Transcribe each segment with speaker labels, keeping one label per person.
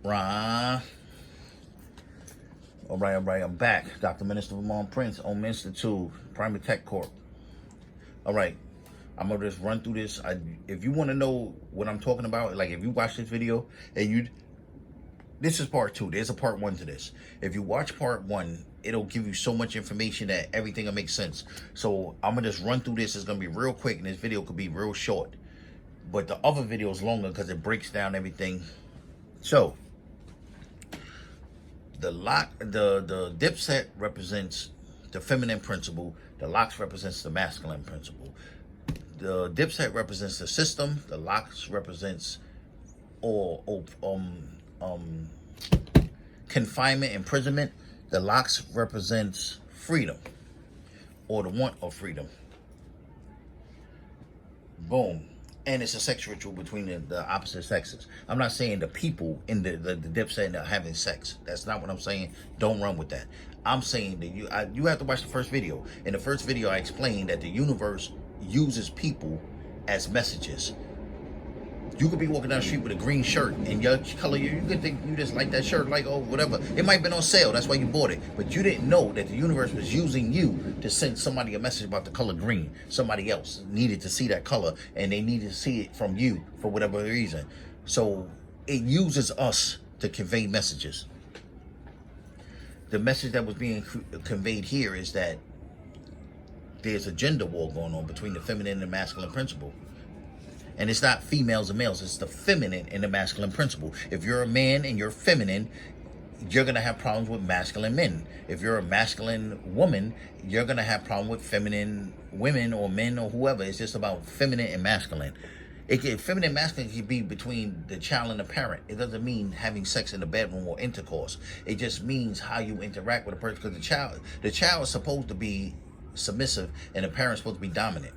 Speaker 1: Right. All right, I'm back. Dr. Minister Vermont Prince on Pt2, Private Tech Corp. All right, I'm gonna just run through this. If you want to know what I'm talking about, like if you watch this video and this is part 2. There's a part 1 to this. If you watch part 1, it'll give you so much information that everything will make sense. So I'm gonna just run through this. It's gonna be real quick, and this video could be real short. But the other video is longer because it breaks down everything. So the Dipset represents the feminine principle. The locks represents the masculine principle. The Dipset represents the system. The locks represents confinement, imprisonment. The locks represents freedom, or the want of freedom. Boom. And it's a sex ritual between the opposite sexes. I'm not saying the people in the Dipset are having sex. That's not what I'm saying. Don't run with that. I'm saying that you have to watch the first video. In the first video, I explained that the universe uses people as messages. You could be walking down the street with a green shirt and your color, you could think you just like that shirt, like, oh, whatever. It might have been on sale, that's why you bought it. But you didn't know that the universe was using you to send somebody a message about the color green. Somebody else needed to see that color and they needed to see it from you for whatever reason. So it uses us to convey messages. The message that was being conveyed here is that there's a gender war going on between the feminine and masculine principle. And it's not females and males, it's the feminine and the masculine principle. If you're a man and you're feminine, you're going to have problems with masculine men. If you're a masculine woman, you're going to have problems with feminine women or men or whoever. It's just about feminine and masculine. Feminine and masculine can be between the child and the parent. It doesn't mean having sex in the bedroom or intercourse. It just means how you interact with a person. Because the child is supposed to be submissive and the parent's supposed to be dominant.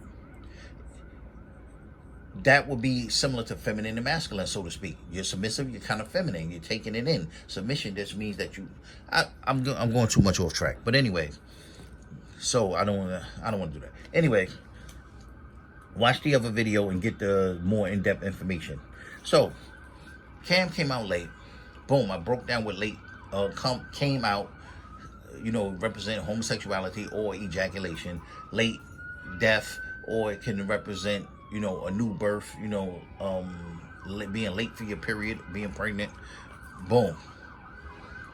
Speaker 1: That would be similar to feminine and masculine, so to speak. You're submissive, you're kind of feminine, you're taking it in. Submission just means that I'm going too much off track. But anyway, so I don't want to do that. Anyway, watch the other video and get the more in-depth information. So, Cam came out late. Boom, I broke down what late came out, represent homosexuality or ejaculation. Late, death, or it can represent a new birth, being late for your period, being pregnant, boom.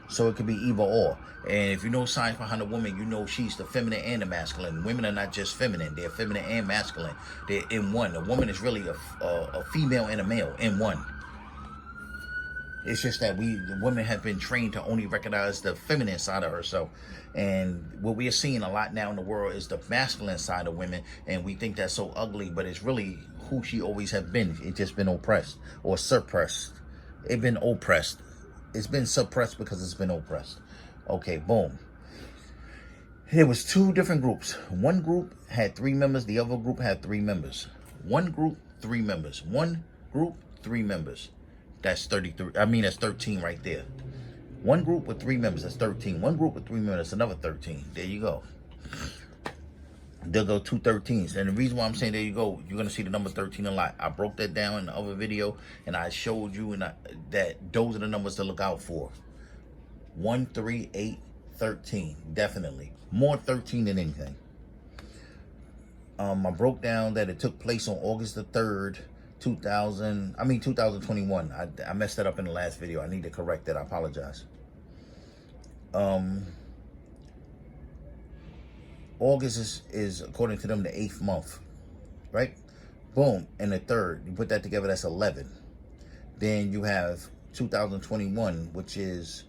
Speaker 1: So it could be either or. And if you know science behind a woman, you know she's the feminine and the masculine. Women are not just feminine, they're feminine and masculine. They're in one. A woman is really a female and a male in one. It's just that the women have been trained to only recognize the feminine side of herself. And what we are seeing a lot now in the world is the masculine side of women. And we think that's so ugly, but it's really who she always have been. It's just been oppressed or suppressed. It's been oppressed. It's been suppressed because it's been oppressed. Okay, boom. There was 2 different groups. One group had 3 members. The other group had 3 members. One group, 3 members. One group, 3 members. That's 33. That's 13 right there. One group with 3 members, that's 13. One group with 3 members, that's another 13. There you go. They'll go 2 13s. And the reason why I'm saying there you go, you're going to see the number 13 a lot. I broke that down in the other video, and I showed you that those are the numbers to look out for. 1, 3, 8, 13. Definitely. More 13 than anything. I broke down that it took place on August the 3rd. 2021. I messed that up in the last video. I need to correct that. I apologize. August is according to them the 8th month, right? Boom, and the 3rd. You put that together, that's 11. Then you have 2021, which is,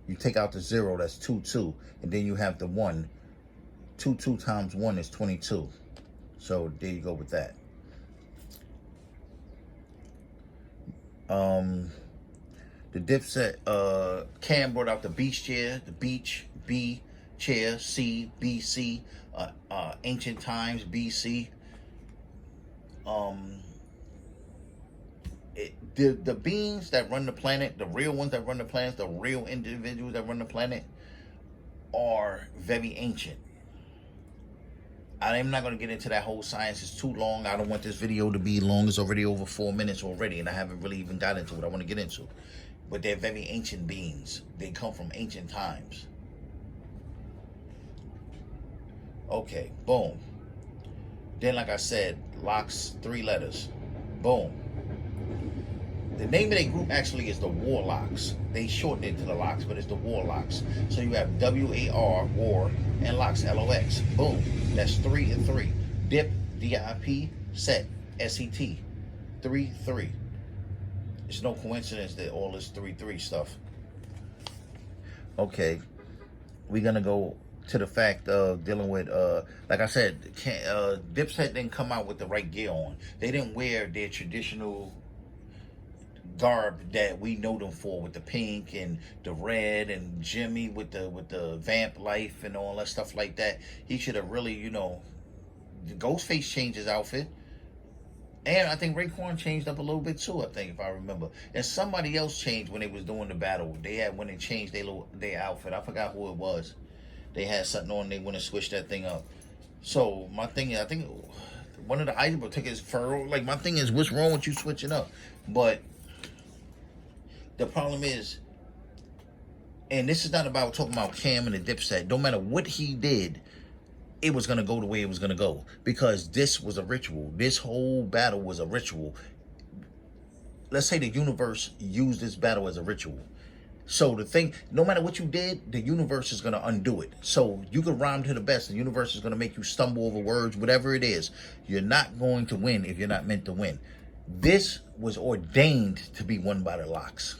Speaker 1: you take out the 0, that's 2 2, and then you have the 1. 2 times 1 is 22. So there you go with that. The Dipset, Cam brought out the beach chair, the beach, B chair, C, BC, ancient times, BC. The beings that run the planet, the real ones that run the planet, the real individuals that run the planet are very ancient. I'm not going to get into that whole science. It's too long. I don't want this video to be long. It's already over 4 minutes already, and I haven't really even got into what I want to get into. but they're very ancient beings. They come from ancient times. Okay, boom. Then, like I said, locks, 3 letters. Boom. The name of their group actually is the Warlocks. They shortened it to the Locks, but it's the Warlocks. So you have W-A-R, War, and Locks, L-O-X. Boom. That's 3 and 3. Dip, D-I-P, Set, S-E-T. 3, 3. It's no coincidence that all this 3-3 stuff. Okay. We're going to go to the fact of dealing with, like I said, Dipset didn't come out with the right gear on. They didn't wear their traditional garb that we know them for, with the pink and the red, and Jimmy with the vamp life and all that stuff like that. He should have really, Ghostface changed his outfit. And I think Raekwon changed up a little bit too, I think, if I remember. And somebody else changed when they was doing the battle. When they changed their outfit. I forgot who it was. They had something on, they went and switched that thing up. So my thing is, I think one of the items will take his furrow. Like, my thing is, what's wrong with you switching up? But the problem is, and this is not about talking about Cam and the Dipset. No matter what he did, it was going to go the way it was going to go. Because this was a ritual. This whole battle was a ritual. Let's say the universe used this battle as a ritual. So the thing, no matter what you did, the universe is going to undo it. So you can rhyme to the best. The universe is going to make you stumble over words, whatever it is. You're not going to win if you're not meant to win. This was ordained to be won by the Locks.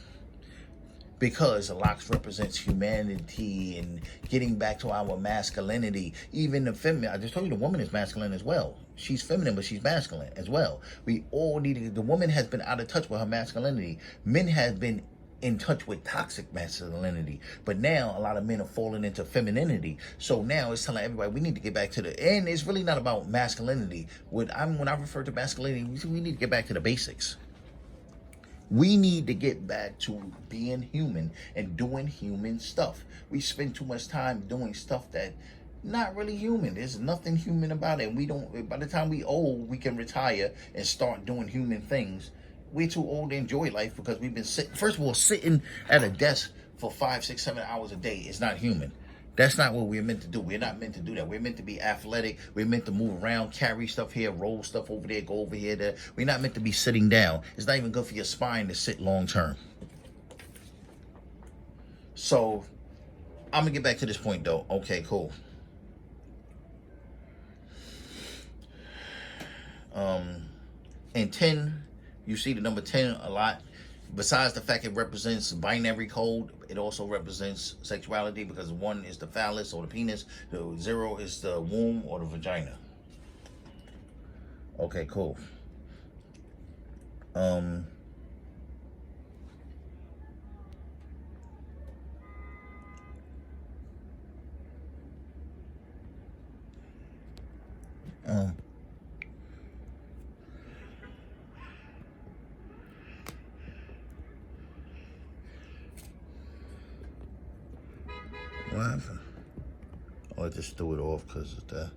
Speaker 1: Because the Locks represents humanity and getting back to our masculinity. Even the feminine, I just told you the woman is masculine as well. She's feminine, but she's masculine as well. We all need the woman has been out of touch with her masculinity. Men have been in touch with toxic masculinity, but now a lot of men are falling into femininity. So now it's telling everybody we need to get back to and it's really not about masculinity. When I refer to masculinity, we need to get back to the basics. We need to get back to being human and doing human stuff. We spend too much time doing stuff that not really human. There's nothing human about it. And we don't. By the time we old, we can retire and start doing human things. We're too old to enjoy life because we've been first of all, sitting at a desk for 5, 6, 7 hours a day is not human. That's not what we're meant to do. We're not meant to do that. We're meant to be athletic. We're meant to move around, carry stuff here, roll stuff over there, go over here, there. We're not meant to be sitting down. It's not even good for your spine to sit long term. So I'm going to get back to this point though. Okay, cool. And 10, you see the number 10 a lot. Besides the fact it represents binary code, it also represents sexuality because 1 is the phallus or the penis, the 0 is the womb or the vagina. Okay, cool. What happened? Oh, I just threw it off because of that.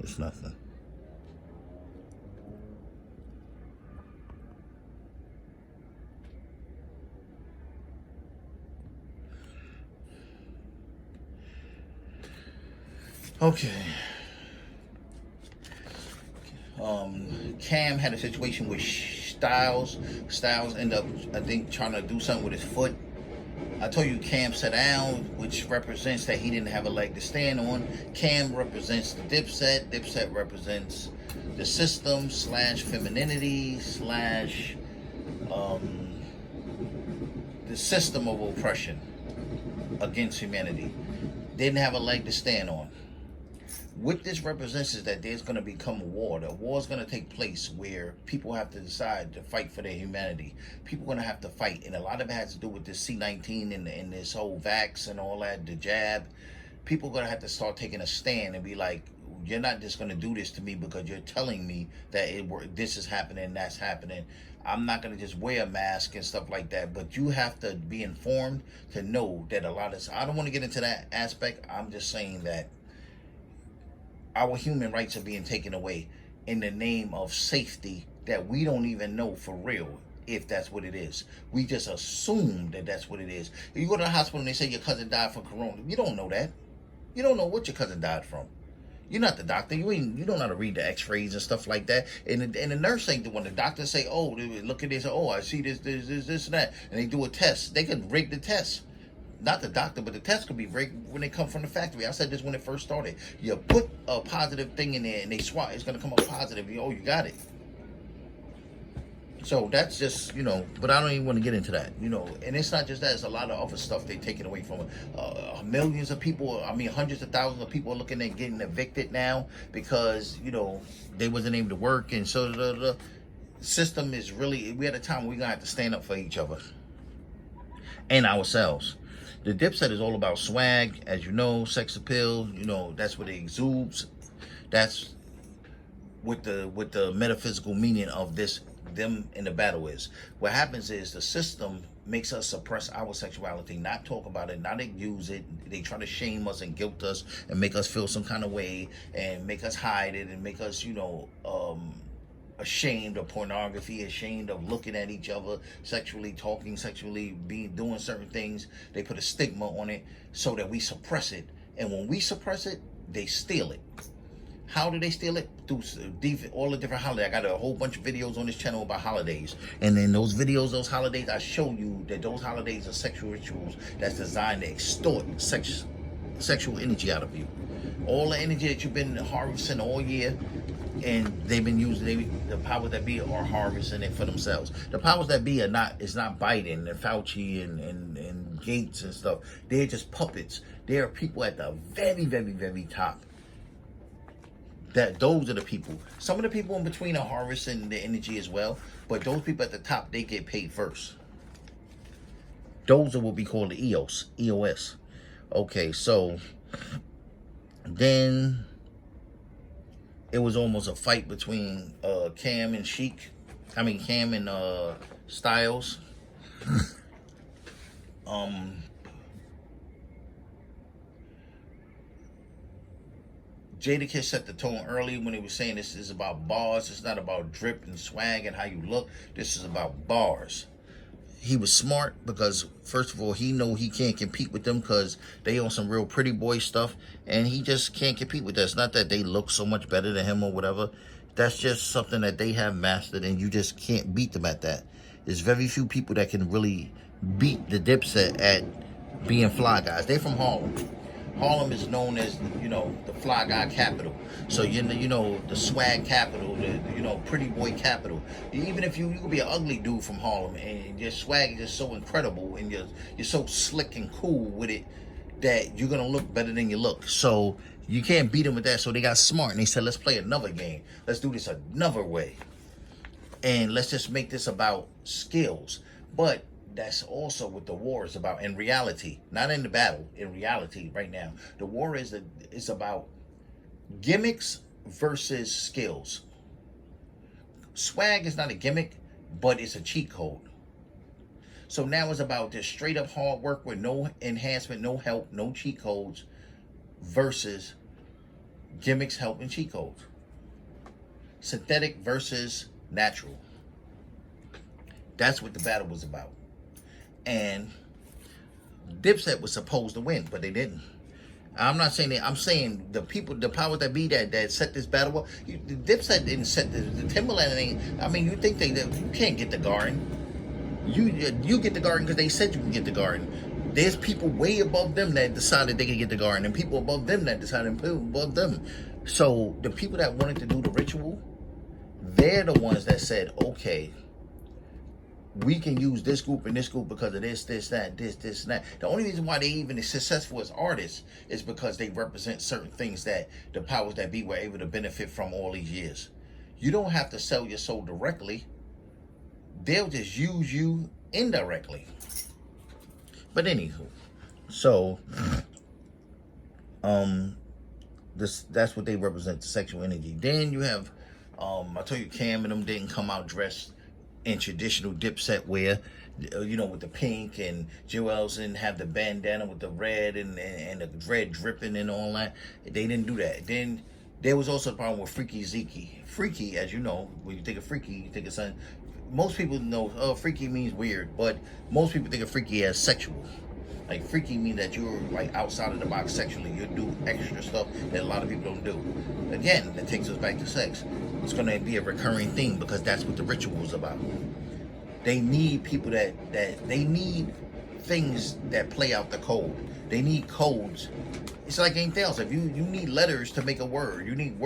Speaker 1: It's nothing. Okay. Cam had a situation with Styles. Styles ended up, I think, trying to do something with his foot. I told you Cam sat down, which represents that he didn't have a leg to stand on. Cam represents the Dipset. Dipset represents the system / femininity / the system of oppression against humanity. Didn't have a leg to stand on. What this represents is that there's going to become a war. The war is going to take place where people have to decide to fight for their humanity. People are going to have to fight. And a lot of it has to do with this C-19 and this whole vax and all that, the jab. People are going to have to start taking a stand and be like, you're not just going to do this to me because you're telling me that this is happening, that's happening. I'm not going to just wear a mask and stuff like that. But you have to be informed to know that a lot of... I don't want to get into that aspect. I'm just saying that our human rights are being taken away in the name of safety that we don't even know for real if that's what it is. We just assume that that's what it is. If you go to the hospital and they say your cousin died from corona, you don't know that. You don't know what your cousin died from. You're not the doctor. You don't know how to read the x-rays and stuff like that. And the nurse ain't the one. The doctor say, oh, look at this. Oh, I see this, and that. And they do a test. They can rig the test. Not the doctor, but the test could be rigged when they come from the factory. I said this when it first started. You put a positive thing in there and they swap. It's going to come up positive. You got it. So that's just, but I don't even want to get into that, and it's not just that. It's a lot of other stuff they're taking away from it. Millions of people, hundreds of thousands of people are looking at getting evicted now because, they wasn't able to work. And so the system is really, we at a time we're going to have to stand up for each other and ourselves. The Dipset is all about swag, as you know, sex appeal, that's what it exudes. That's what the metaphysical meaning of them in the battle is. What happens is the system makes us suppress our sexuality, not talk about it, not use it. They try to shame us and guilt us and make us feel some kind of way and make us hide it and make us, ashamed of pornography, ashamed of looking at each other, sexually talking, sexually doing certain things. They put a stigma on it so that we suppress it. And when we suppress it, they steal it. How do they steal it? Through all the different holidays. I got a whole bunch of videos on this channel about holidays. And in those videos, those holidays, I show you that those holidays are sexual rituals that's designed to extort sexual energy out of you. All the energy that you've been harvesting all year, and they've been using, the powers that be are harvesting it for themselves. The powers that be it's not Biden and Fauci and Gates and stuff. They're just puppets. There are people at the very, very, very top. Those are the people. Some of the people in between are harvesting the energy as well, but those people at the top, they get paid first. Those are what we call the EOS. Okay, so then it was almost a fight between Cam and Styles. Jadakiss set the tone early when he was saying this is about bars. It's not about drip and swag and how you look. This is about bars. He was smart because, first of all, he know he can't compete with them because they on some real pretty boy stuff, and he just can't compete with that. It's not that they look so much better than him or whatever. That's just something that they have mastered, and you just can't beat them at that. There's very few people that can really beat the Dipset at being fly guys. They're from Harlem. Harlem is known as, the fly guy capital. So, the swag capital, the pretty boy capital. Even if you could be an ugly dude from Harlem and your swag is just so incredible and you're so slick and cool with it that you're going to look better than you look. So you can't beat them with that. So they got smart and they said, let's play another game. Let's do this another way. And let's just make this about skills. But that's also what the war is about in reality, not in the battle. In reality, right now, the war is about gimmicks versus skills. Swag is not a gimmick, but it's a cheat code. So now it's about just straight up hard work with no enhancement, no help, no cheat codes, versus gimmicks, help, and cheat codes. Synthetic versus natural. That's what the battle was about. And Dipset was supposed to win, but they didn't. I'm not saying that. I'm saying the people, the powers that be that set this battle up. The Dipset didn't set the Timberland thing. You think you can't get the garden. You get the garden because they said you can get the garden. There's people way above them that decided they could get the garden, and people above them that decided above them. So the people that wanted to do the ritual, they're the ones that said, okay, we can use this group and this group because of this, that, this, and that. The only reason why they even are successful as artists is because they represent certain things that the powers that be were able to benefit from all these years. You don't have to sell your soul directly. They'll just use you indirectly. But anywho, so that's what they represent, the sexual energy. Then you have I told you Cam and them didn't come out dressed in traditional Dipset wear, with the pink, and Joel's didn't have the bandana with the red and the red dripping and all that. They didn't do that. Then there was also the problem with Freaky Zeke. Freaky, as you know, when you think of Freaky, you think of something. most people know, freaky means weird, but most people think of freaky as sexual. Like, freaky means that you're like outside of the box sexually. You do extra stuff that a lot of people don't do. Again, that takes us back to sex. It's going to be a recurring thing because that's what the ritual is about. They need people that they need things that play out the code. They need codes. It's like anything else. If you need letters to make a word, you need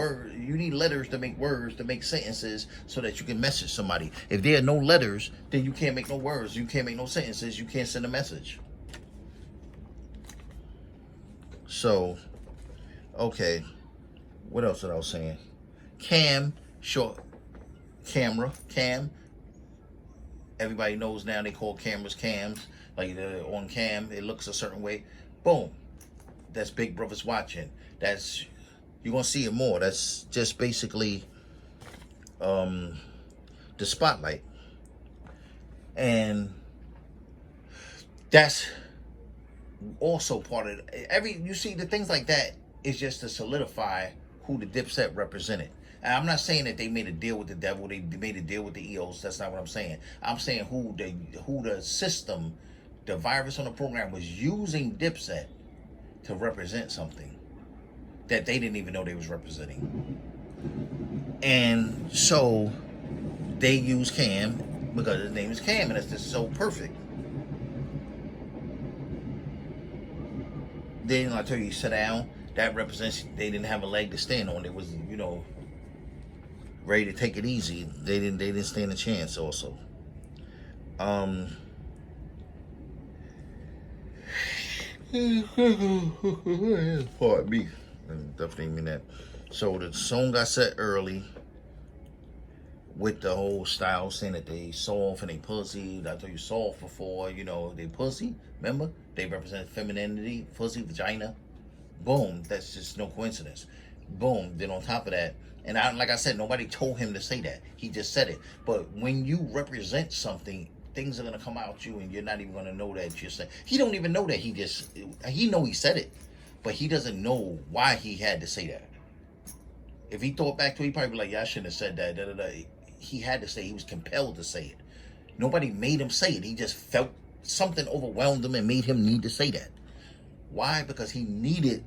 Speaker 1: letters to make words, to make sentences so that you can message somebody. If there are no letters, then you can't make no words, you can't make no sentences, you can't send a message. So, okay, what else was I saying? Cam, short camera, cam. Everybody knows now they call cameras cams. Like on cam, it looks a certain way. Boom. That's Big Brother's watching. That's, you're gonna see it more. That's just basically the spotlight. And that's also part of you see the things like that is just to solidify who the Dipset represented. And I'm not saying that they made a deal with the devil, they made a deal with the EOs. That's not what I'm saying. I'm saying who the system, the virus on the program was using Dipset to represent something that they didn't even know they was representing. And so they use Cam because his name is Cam, and it's just so perfect. Then I tell you, sit down. That represents they didn't have a leg to stand on. It was, ready to take it easy. They didn't stand a chance. Also, pardon me. Definitely mean that. So the song got set early with the whole style saying that they soft and they pussy. I told you soft before, they pussy. Remember? They represent femininity, pussy, vagina. Boom. That's just no coincidence. Boom. Then on top of that, and like I said, nobody told him to say that. He just said it. But when you represent something, things are going to come out you and you're not even going to know that you're saying. He don't even know that he know he said it, but he doesn't know why he had to say that. If he thought back to it, he'd probably be like, yeah, I shouldn't have said that. Da, da, da. He had to say, he was compelled to say it. Nobody made him say it. He just felt something overwhelmed him and made him need to say that. Why? Because he needed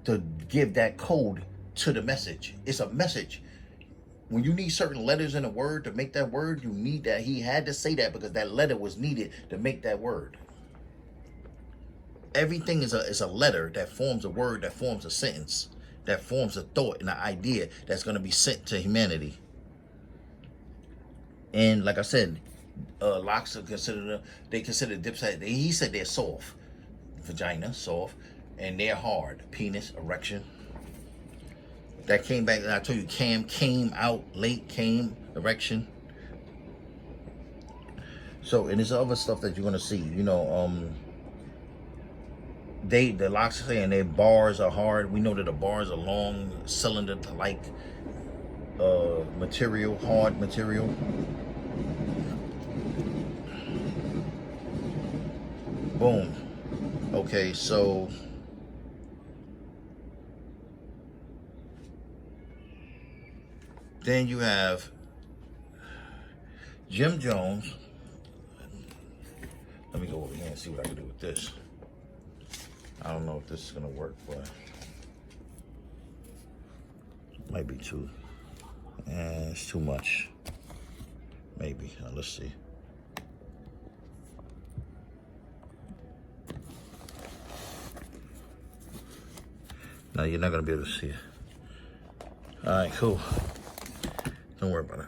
Speaker 1: to give that code to the message. It's a message. When you need certain letters in a word to make that word, you need that. He had to say that because that letter was needed to make that word. Everything is a letter that forms a word, that forms a sentence, that forms a thought and an idea that's going to be sent to humanity. And like I said, locks are considered, they consider Dipset, he said they're soft. Vagina, soft. And they're hard. Penis, erection. That came back, and I told you, Cam came out late, erection. So, and there's other stuff that you're going to see, the locks are saying their bars are hard. We know that the bars are long, cylinder-like material, hard material. Boom. Okay, so then you have Jim Jones. Let me go over here and see what I can do with this. I don't know if this is gonna work, but it might be too. It's too much. Maybe. Let's see. No, you're not gonna be able to see it. All right, cool. Don't worry about it.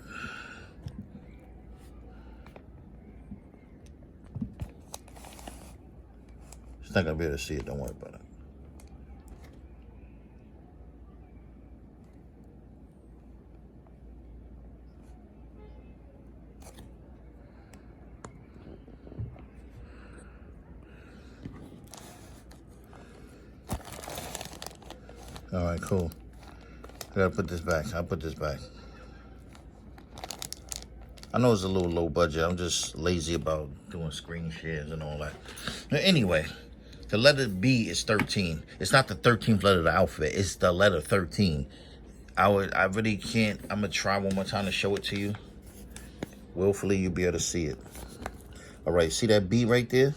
Speaker 1: It's not gonna be able to see it. Don't worry about it. All right, cool. I gotta put this back. I'll put this back. I know it's a little low budget. I'm just lazy about doing screen shares and all that. But anyway, the letter B is 13. It's not the 13th letter of the alphabet. It's the letter 13. I really can't. I'm gonna try one more time to show it to you. Willfully, you'll be able to see it. All right, see that B right there?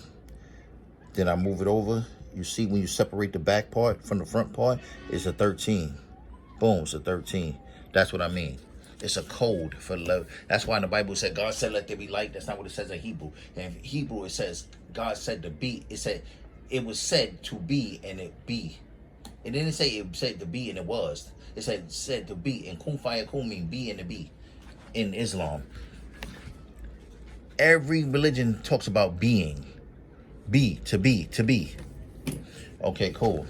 Speaker 1: Then I move it over. You see when you separate the back part from the front part, it's a 13. Boom, it's a 13. That's what I mean. It's a code for love. That's why in the Bible it said, God said, let there be light. That's not what it says in Hebrew. In Hebrew, it says, God said to be. It said, it was said to be, and it be. It didn't say it said to be, and it was. It said to be. And kun faya kun mean be and to be in Islam. Every religion talks about being. Be, to be, to be. Okay, cool.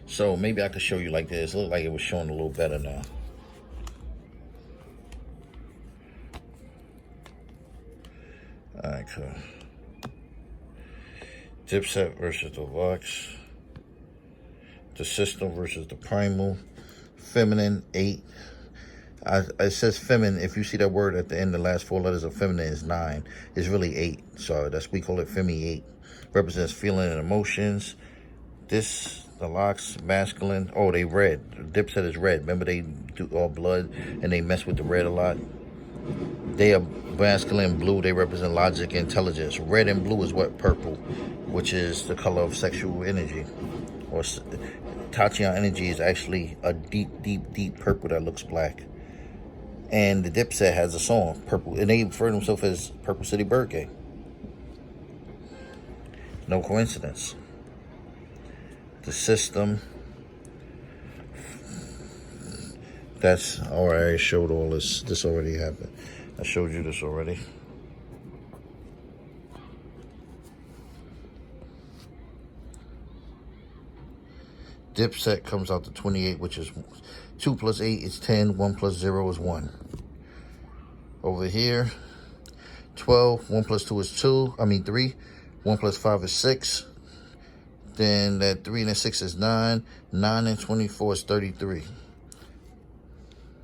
Speaker 1: So maybe I could show you like this. It looked like it was showing a little better now. Alright, cool. Dipset versus the Lux. The system versus the primal. Feminine, 8. It says feminine. If you see that word at the end, the last 4 letters of feminine is 9. It's really 8. So we call it Femi 8. Represents feeling and emotions. This, the Lux, masculine. Oh, they red. Dipset is red. Remember they do all blood and they mess with the red a lot. They are masculine. Blue, they represent logic and intelligence. Red and blue is what? Purple, which is the color of sexual energy. Or Tachyon energy is actually a deep, deep, deep purple that looks black. And the Dipset has a song, Purple, and they refer to themselves as Purple City Bird Gang. No coincidence. The system. That's all right. I showed all this. This already happened. I showed you this already. Dipset comes out to 28, which is 2 plus 8 is 10. 1 plus 0 is 1. Over here, 12. 1 plus 2 is 2. 3. 1 plus 5 is 6. Then that 3 and that 6 is 9. 9 and 24 is 33.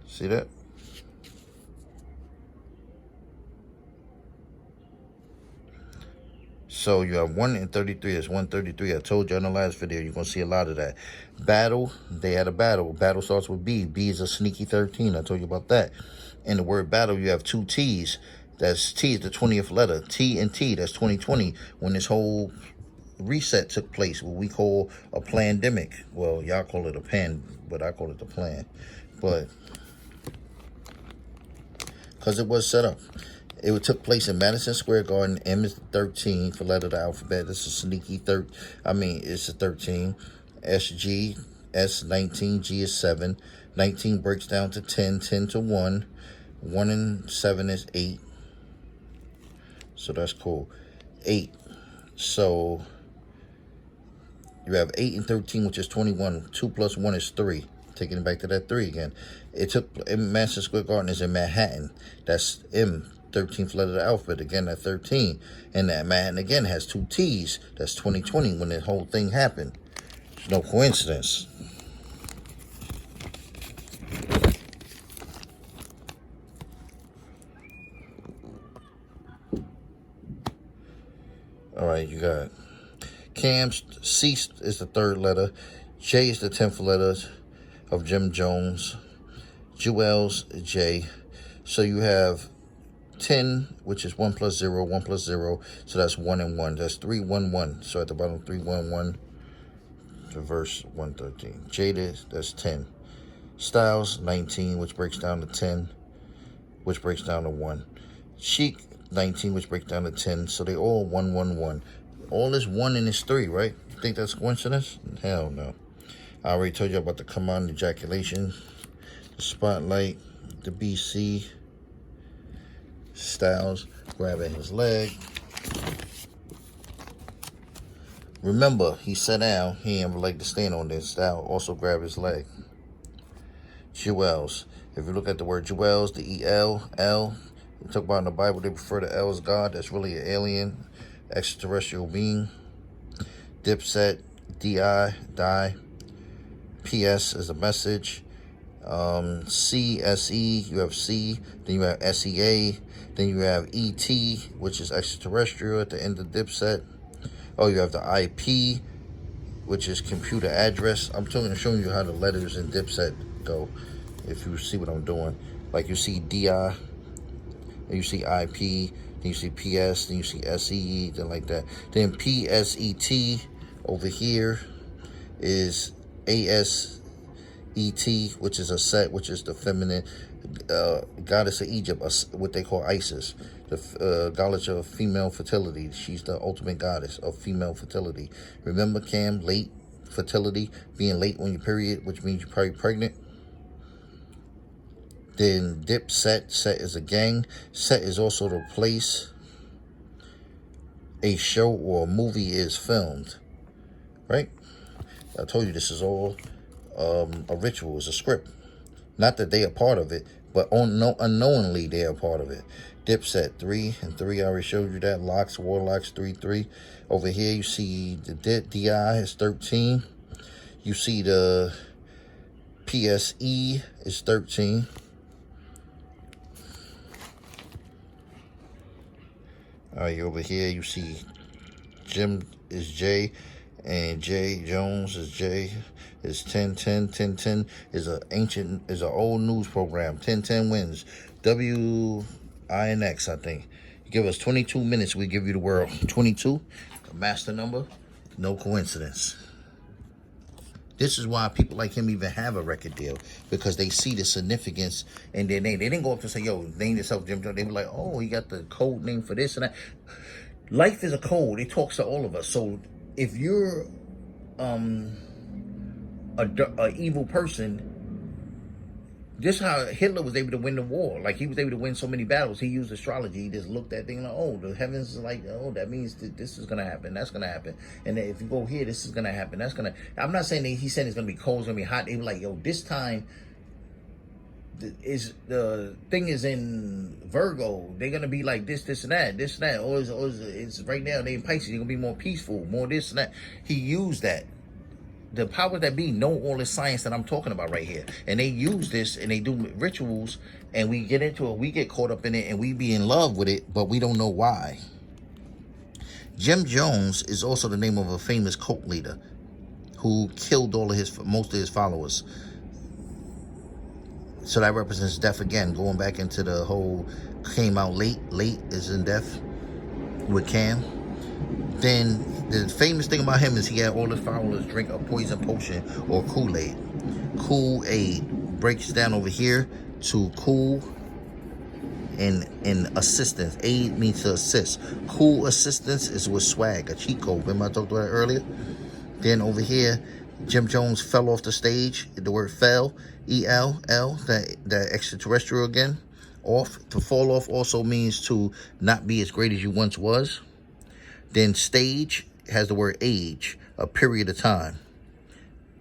Speaker 1: See that? So you have 1 and 33. That's 133. I told you in the last video, you're going to see a lot of that. Battle, they had a battle. Battle starts with B. B is a sneaky 13. I told you about that. In the word battle, you have 2 T's. That's T is the 20th letter. T and T, that's 2020. When this whole reset took place, what we call a plandemic. Well, y'all call it a pan, but I call it a plan. But because it was set up. It took place in Madison Square Garden. M is 13 for letter of the alphabet. This is sneaky it's a 13. SG, S 19, G is 7. 19 breaks down to 10, 10 to 1. 1 and 7 is 8. So that's cool. 8. So you have 8 and 13, which is 21. 2 plus 1 is 3. Taking it back to that 3 again. It took in Madison Square Garden is in Manhattan. That's M. 13th letter of the alphabet, again at 13. And that Manhattan again has 2 T's. That's 2020 when the whole thing happened. It's no coincidence. All right, you got Cam's C is the 3rd letter. J is the 10th letter of Jim Jones. Jewel's J. So you have 10, which is 1 plus 0, 1 plus 0. So that's 1 and 1. That's 3, 1, 1. So at the bottom, 3, 1, 1 to verse 113. Jada, that's 10. Styles, 19, which breaks down to 10, which breaks down to 1. Chic, 19, which breaks down to 10. So they all 1, 1, 1. All this 1 and this 3, right? You think that's coincidence? Hell no. I already told you about the command ejaculation, the spotlight, the BC. Styles grabbing his leg. Remember, he sat down. He didn't have a leg to stand on. This Styles also grabbed his leg. Jewels. If you look at the word jewels, the E-L, L, we talk about in the Bible, they refer to L as God. That's really an alien, extraterrestrial being. Dipset, D-I, die. PS is a message. C-S-E, you have C, then you have S-E-A, then you have E-T, which is extraterrestrial at the end of Dipset. Oh, you have the IP, which is computer address. I'm showing you how the letters in Dipset go, if you see what I'm doing. Like you see D-I, Then you see IP, then you see PS, then you see SE, then like that. Then PSET over here is ASET, which is a set, which is the feminine goddess of Egypt, what they call Isis, the goddess of female fertility. She's the ultimate goddess of female fertility. Remember, Cam, late fertility, being late on your period, which means you're probably pregnant. Then Dipset, set is a gang. Set is also the place a show or a movie is filmed, right? I told you this is all a ritual, it's a script. Not that they are part of it, but unknowingly they are part of it. Dipset 3 and 3, I already showed you that. Locks, Warlocks 3-3. Over here you see the DI is 13. You see the PSE is 13. Alright, over here you see Jim is J, and J Jones is J. Is 10-10 is an old news program. 10-10 wins. WINX, I think. You give us 22 minutes, we give you the world. 22, a master number, no coincidence. This is why people like him even have a record deal, because they see the significance, and then they didn't go up and say, yo, name yourself Jim Jones. They were like, oh, he got the code name for this and that. Life is a code. It talks to all of us. So if you're a evil person, this is how Hitler was able to win the war. Like, he was able to win so many battles. He used astrology. He just looked at things like, oh, the heavens is like, oh, that means this is gonna happen, that's gonna happen, and then if you go here, this is gonna happen, that's gonna. I'm not saying that he said it's gonna be cold, it's gonna be hot. They were like, yo, this time the thing is in Virgo, they're gonna be like this and that, or it's right now they in Pisces, they're gonna be more peaceful, more this and that. He used that. The powers that be know all this science that I'm talking about right here. And they use this and they do rituals, and we get into it, we get caught up in it, and we be in love with it, but we don't know why. Jim Jones is also the name of a famous cult leader who killed most of his followers. So that represents death again, going back into the whole came out late is in death with Cam. Then the famous thing about him is he had all his followers drink a poison potion or Kool-Aid. Kool-Aid breaks down over here to cool and assistance. Aid means to assist. Cool assistance is with swag, a cheat code. Remember I talked about it earlier? Then over here, Jim Jones fell off the stage. The word fell, E-L-L, that extraterrestrial again. Off, to fall off also means to not be as great as you once was. Then stage has the word age, a period of time.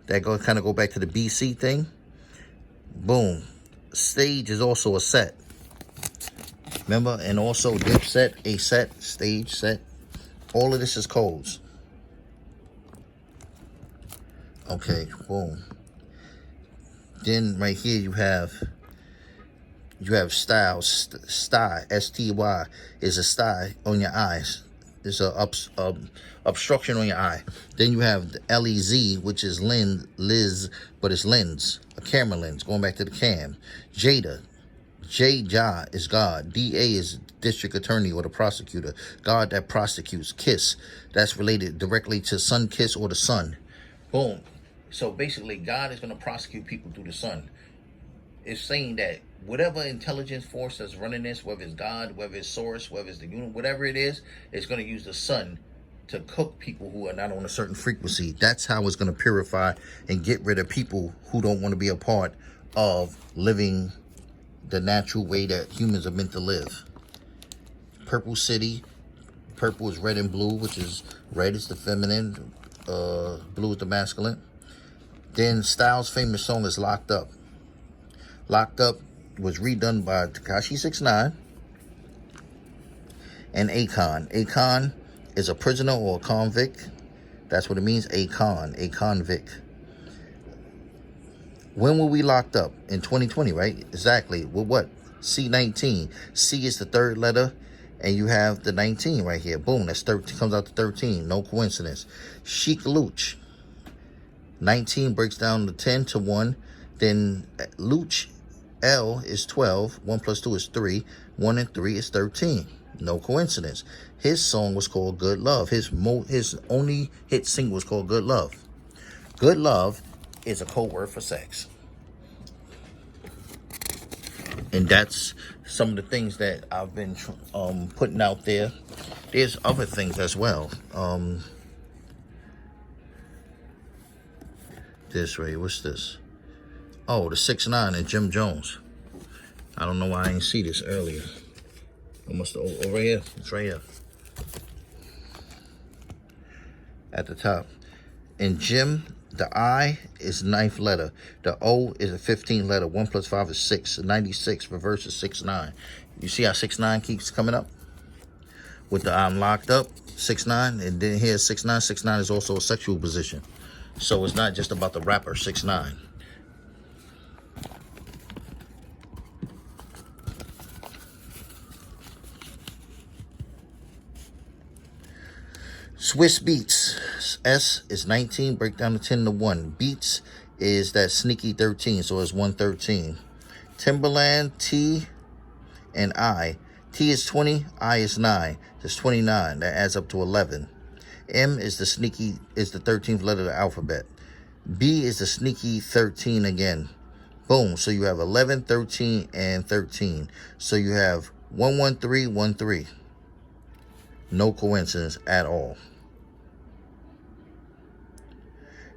Speaker 1: That kind of go back to the BC thing. Boom. Stage is also a set. Remember? And also Dipset, a set, stage, set. All of this is codes. Okay, boom. Then right here you have styles. Sty, S-T-Y, is a sty on your eyes. There's a obstruction on your eye. Then you have the L-E-Z, which is Liz, but it's lens, a camera lens, going back to the cam. Jada, J-Ja is God. D-A is district attorney or the prosecutor. God that prosecutes. Kiss, that's related directly to sun kiss or the sun. Boom. So basically, God is going to prosecute people through the sun. It's saying that whatever intelligence force that's running this, whether it's God, whether it's source, whether it's the universe, whatever it is, it's going to use the sun to cook people who are not on a certain frequency. That's how it's going to purify and get rid of people who don't want to be a part of living the natural way that humans are meant to live. Purple City. Purple is red and blue, which is red is the feminine, blue is the masculine. Then Styles' famous song is Locked Up. Locked Up was redone by Tekashi 6ix9ine and Akon. Akon is a prisoner or a convict. That's what it means, Akon, a convict. When were we locked up? In 2020, right? Exactly. With what? C19. C is the third letter, and you have the 19 right here. Boom, that's 13, comes out to 13. No coincidence. Chic Luch. 19 breaks down to 10 to 1. Then Luch, L is 12. 1 plus 2 is 3. 1 and 3 is 13. No coincidence. His song was called Good Love. His only hit single was called Good Love. Good love is a code word for sex. And that's some of the things that I've been putting out there. There's other things as well. This way, what's this? Oh, the 6ix9ine and Jim Jones. I don't know why I didn't see this earlier. I must have, over here. It's right here. At the top. In Jim, the I is 9th letter. The O is a 15th letter. 1 plus 5 is 6. 96 reverse is 6ix9ine. You see how 6ix9ine keeps coming up? With the I'm locked up, 6ix9ine, and then here's 6ix9ine. 6ix9ine is also a sexual position. So it's not just about the rapper 6ix9ine. Swiss Beats. S is 19, break down to 10 to 1. Beats is that sneaky 13, so it's 113. Timberland, T, and I. T is 20, I is 9. That's 29. That adds up to 11. M is the sneaky, is the 13th letter of the alphabet. B is the sneaky 13 again. Boom. So you have 11, 13, and 13. So you have 11313. No coincidence at all.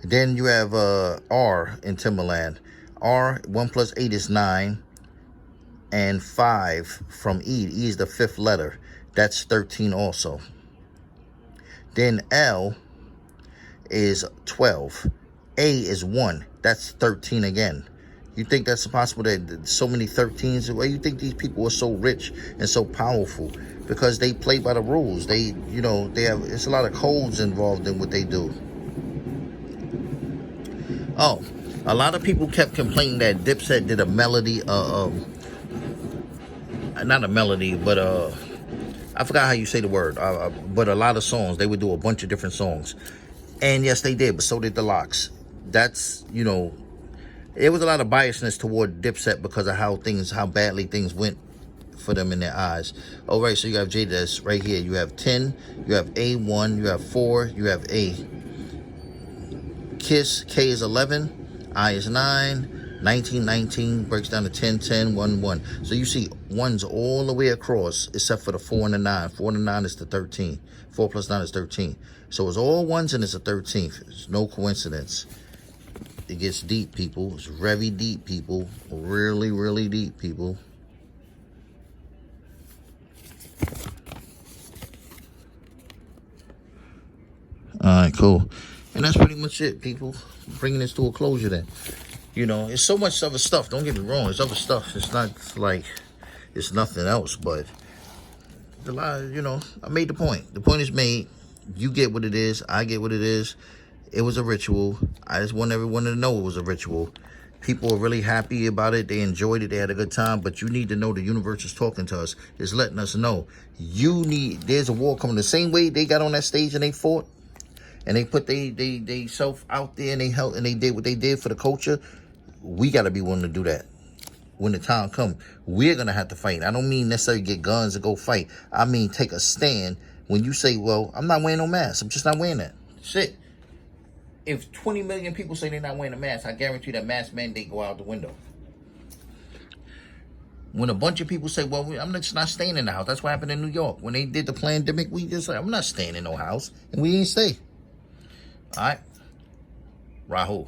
Speaker 1: Then you have R in Timberland. R, 1 plus 8 is 9. And 5 from E. E is the 5th letter. That's 13 also. Then L is 12. A is 1. That's 13 again. You think that's possible that so many 13s? Why you think these people are so rich and so powerful? Because they play by the rules. They, you know, they have, it's a lot of codes involved in what they do. Oh, a lot of people kept complaining that Dipset did a melody, not a melody, but I forgot how you say the word, but a lot of songs. They would do a bunch of different songs. And yes, they did, but so did the Locks. That's, you know, it was a lot of biasness toward Dipset because of how badly things went for them in their eyes. All right, so you have J-Des right here. You have 10, you have A1, you have 4, you have A. Kiss, K is 11, I is 9, 19, breaks down to 10, 10, 1, 1. So you see ones all the way across except for the 4 and the 9. 4 and the 9 is the 13. 4 plus 9 is 13. So it's all ones and it's a 13th. It's no coincidence. It gets deep, people. It's very deep, people. Really, really deep, people. Alright, cool. And that's pretty much it, people. Bringing this to a closure then. You know, it's so much other stuff. Don't get me wrong. It's other stuff. It's not like it's nothing else. But, a lot, you know, I made the point. The point is made. You get what it is. I get what it is. It was a ritual. I just want everyone to know it was a ritual. People are really happy about it. They enjoyed it. They had a good time. But you need to know the universe is talking to us. It's letting us know. There's a war coming. The same way they got on that stage and they fought. And they put they self out there and they helped and they did what they did for the culture. We got to be willing to do that. When the time comes, we're going to have to fight. I don't mean necessarily get guns and go fight. I mean take a stand. When you say, well, I'm not wearing no mask. I'm just not wearing that. Shit. If 20 million people say they're not wearing a mask, I guarantee that mask mandate go out the window. When a bunch of people say, well, I'm just not staying in the house. That's what happened in New York. When they did the pandemic, we just like, I'm not staying in no house. And we didn't stay. All right. Rahul.